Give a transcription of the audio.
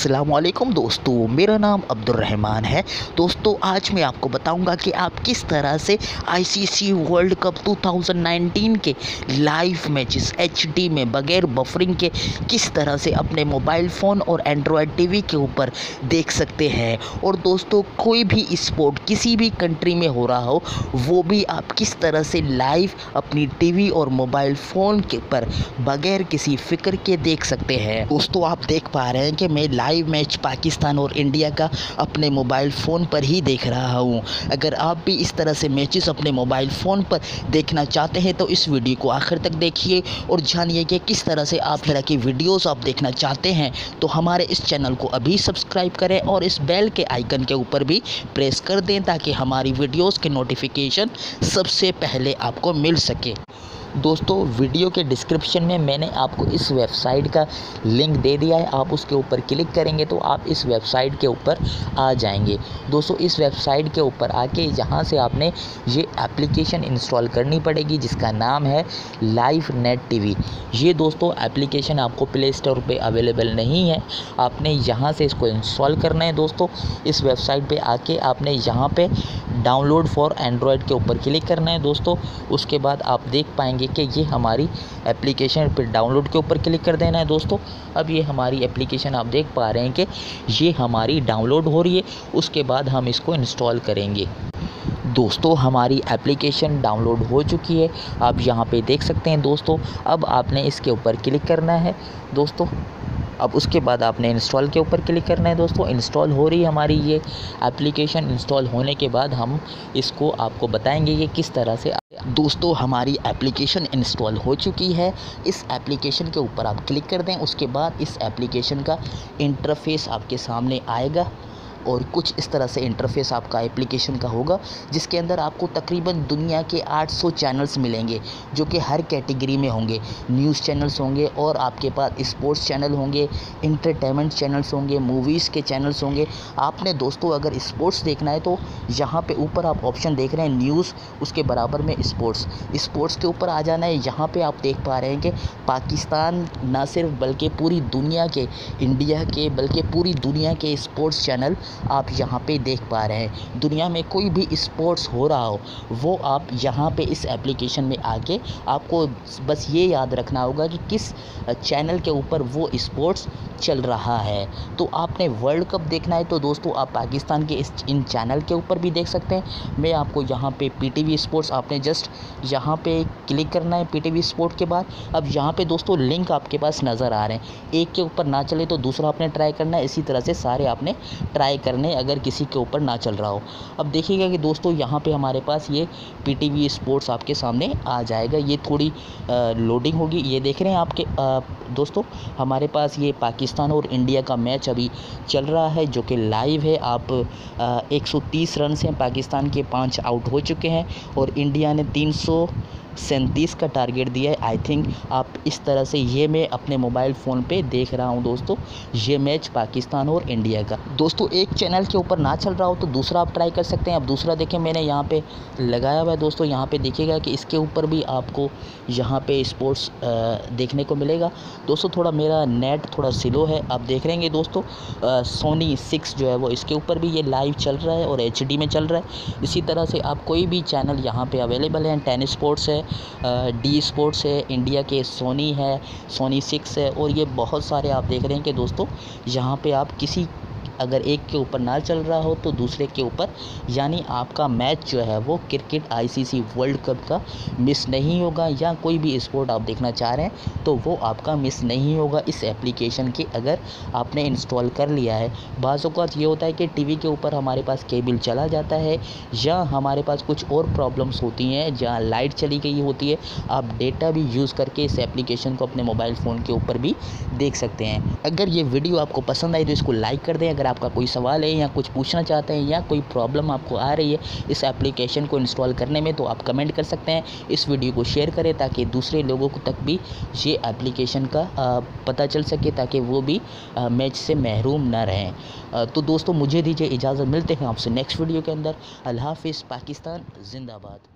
अस्सलाम-ओ-अलैकुम दोस्तों, मेरा नाम अब्दुर्रहमान है। दोस्तों आज मैं आपको बताऊंगा कि आप किस तरह से आईसीसी वर्ल्ड कप 2019 के लाइव मैचेस एचडी में बगैर बफरिंग के किस तरह से अपने मोबाइल फ़ोन और एंड्रॉयड टीवी के ऊपर देख सकते हैं। और दोस्तों कोई भी स्पोर्ट किसी भी कंट्री में हो रहा हो वो भी आप किस तरह से लाइव अपनी टीवी और मोबाइल फ़ोन के पर बगैर किसी फ़िक्र के देख सकते हैं। दोस्तों आप देख पा रहे हैं कि मैं लाइव मैच पाकिस्तान और इंडिया का अपने मोबाइल फ़ोन पर ही देख रहा हूं। अगर आप भी इस तरह से मैचेस अपने मोबाइल फ़ोन पर देखना चाहते हैं तो इस वीडियो को आखिर तक देखिए और जानिए कि किस तरह से आप तरह की वीडियोस आप देखना चाहते हैं। तो हमारे इस चैनल को अभी सब्सक्राइब करें और इस बेल के आइकन के ऊपर भी प्रेस कर दें ताकि हमारी वीडियोस के नोटिफिकेशन सबसे पहले आपको मिल सके। दोस्तों वीडियो के डिस्क्रिप्शन में मैंने आपको इस वेबसाइट का लिंक दे दिया है, आप उसके ऊपर क्लिक करेंगे तो आप इस वेबसाइट के ऊपर आ जाएंगे। दोस्तों इस वेबसाइट के ऊपर आके जहां से आपने ये एप्लीकेशन इंस्टॉल करनी पड़ेगी जिसका नाम है लाइव नेट टीवी। ये दोस्तों एप्लीकेशन आपको प्ले स्टोर पे अवेलेबल नहीं है, आपने यहाँ से इसको इंस्टॉल करना है। दोस्तों इस वेबसाइट पे आके आपने यहाँ पे डाउनलोड फॉर एंड्रॉयड के ऊपर क्लिक करना है। दोस्तों उसके बाद आप देख पाएंगे कि ये हमारी एप्लीकेशन पर डाउनलोड के ऊपर क्लिक कर देना है। दोस्तों अब ये हमारी एप्लीकेशन आप देख पा रहे हैं कि ये हमारी डाउनलोड हो रही है, उसके बाद हम इसको इंस्टॉल करेंगे। दोस्तों हमारी एप्लीकेशन डाउनलोड हो चुकी है, आप यहाँ पे देख सकते हैं। दोस्तों अब आपने इसके ऊपर क्लिक करना है। दोस्तों अब उसके बाद आपने इंस्टॉल के ऊपर क्लिक करना है। दोस्तों इंस्टॉल हो रही है हमारी ये एप्लीकेशन। इंस्टॉल होने के बाद हम इसको आपको बताएंगे कि किस तरह से। दोस्तों हमारी एप्लीकेशन इंस्टॉल हो चुकी है, इस एप्लीकेशन के ऊपर आप क्लिक कर दें। उसके बाद इस एप्लीकेशन का इंटरफेस आपके सामने आएगा और कुछ इस तरह से इंटरफेस आपका एप्लीकेशन का होगा जिसके अंदर आपको तकरीबन दुनिया के 800 चैनल्स मिलेंगे जो कि हर कैटेगरी में होंगे। न्यूज़ चैनल्स होंगे और आपके पास स्पोर्ट्स चैनल होंगे, इंटरटेनमेंट चैनल्स होंगे, मूवीज़ के चैनल्स होंगे। आपने दोस्तों अगर स्पोर्ट्स देखना है तो यहाँ पे ऊपर आप ऑप्शन देख रहे हैं न्यूज़, उसके बराबर में स्पोर्ट्स के ऊपर आ जाना है। यहाँ पर आप देख पा रहे हैं कि पाकिस्तान ना सिर्फ बल्कि पूरी दुनिया के, इंडिया के बल्कि पूरी दुनिया के स्पोर्ट्स चैनल आप यहाँ पे देख पा रहे हैं। दुनिया में कोई भी स्पोर्ट्स हो रहा हो वो आप यहाँ पे इस एप्लीकेशन में आके आपको बस ये याद रखना होगा कि किस चैनल के ऊपर वो स्पोर्ट्स चल रहा है। तो आपने वर्ल्ड कप देखना है तो दोस्तों आप पाकिस्तान के इन चैनल के ऊपर भी देख सकते हैं। मैं आपको यहाँ पे पीटीवी स्पोर्ट्स, आपने जस्ट यहाँ पे क्लिक करना है पीटीवी स्पोर्ट के बाद। अब यहाँ पे दोस्तों लिंक आपके पास नज़र आ रहे हैं, एक के ऊपर ना चले तो दूसरा आपने ट्राई करना है, इसी तरह से सारे आपने ट्राई करने अगर किसी के ऊपर ना चल रहा हो। अब देखिएगा कि दोस्तों यहाँ पे हमारे पास ये पीटीवी स्पोर्ट्स आपके सामने आ जाएगा। ये थोड़ी लोडिंग होगी। ये देख रहे हैं आपके दोस्तों हमारे पास ये पाकिस्तान और इंडिया का मैच अभी चल रहा है जो कि लाइव है। आप 130 रन से पाकिस्तान के 5 आउट हो चुके हैं और इंडिया ने 337 का टारगेट दिया है। आई थिंक आप इस तरह से ये मैं अपने मोबाइल फ़ोन पे देख रहा हूँ दोस्तों ये मैच पाकिस्तान और इंडिया का। दोस्तों एक चैनल के ऊपर ना चल रहा हो तो दूसरा आप ट्राई कर सकते हैं। अब दूसरा देखें मैंने यहाँ पे लगाया हुआ है। दोस्तों यहाँ पे देखिएगा कि इसके ऊपर भी आपको यहाँ पे स्पोर्ट्स देखने को मिलेगा। दोस्तों थोड़ा मेरा नेट थोड़ा स्लो है, आप देख रहे हैं दोस्तों सोनी 6 जो है वो इसके ऊपर भी ये लाइव चल रहा है और एचडी में चल रहा है। इसी तरह से आप कोई भी चैनल यहाँ पे अवेलेबल है, टेन स्पोर्ट्स है, डी स्पोर्ट्स है, इंडिया के सोनी है, सोनी 6 है और ये बहुत सारे आप देख रहे हैं कि दोस्तों यहाँ पे आप किसी अगर एक के ऊपर ना चल रहा हो तो दूसरे के ऊपर, यानी आपका मैच जो है वो क्रिकेट आईसीसी वर्ल्ड कप का मिस नहीं होगा। या कोई भी स्पोर्ट आप देखना चाह रहे हैं तो वो आपका मिस नहीं होगा इस एप्लीकेशन की अगर आपने इंस्टॉल कर लिया है। बाज़ औक़ात ये होता है कि टीवी के ऊपर हमारे पास केबल चला जाता है या हमारे पास कुछ और प्रॉब्लम्स होती हैं जहाँ लाइट चली गई होती है, आप डेटा भी यूज़ करके इस एप्लीकेशन को अपने मोबाइल फ़ोन के ऊपर भी देख सकते हैं। अगर ये वीडियो आपको पसंद आई तो इसको लाइक कर दें। अगर आपका कोई सवाल है या कुछ पूछना चाहते हैं या कोई प्रॉब्लम आपको आ रही है इस एप्लीकेशन को इंस्टॉल करने में तो आप कमेंट कर सकते हैं। इस वीडियो को शेयर करें ताकि दूसरे लोगों को तक भी ये एप्लीकेशन का पता चल सके ताकि वो भी मैच से महरूम ना रहें। तो दोस्तों मुझे दीजिए इजाज़त, मिलते हैं आपसे नेक्स्ट वीडियो के अंदर। अल्लाह हाफ़िज़, पाकिस्तान जिंदाबाद।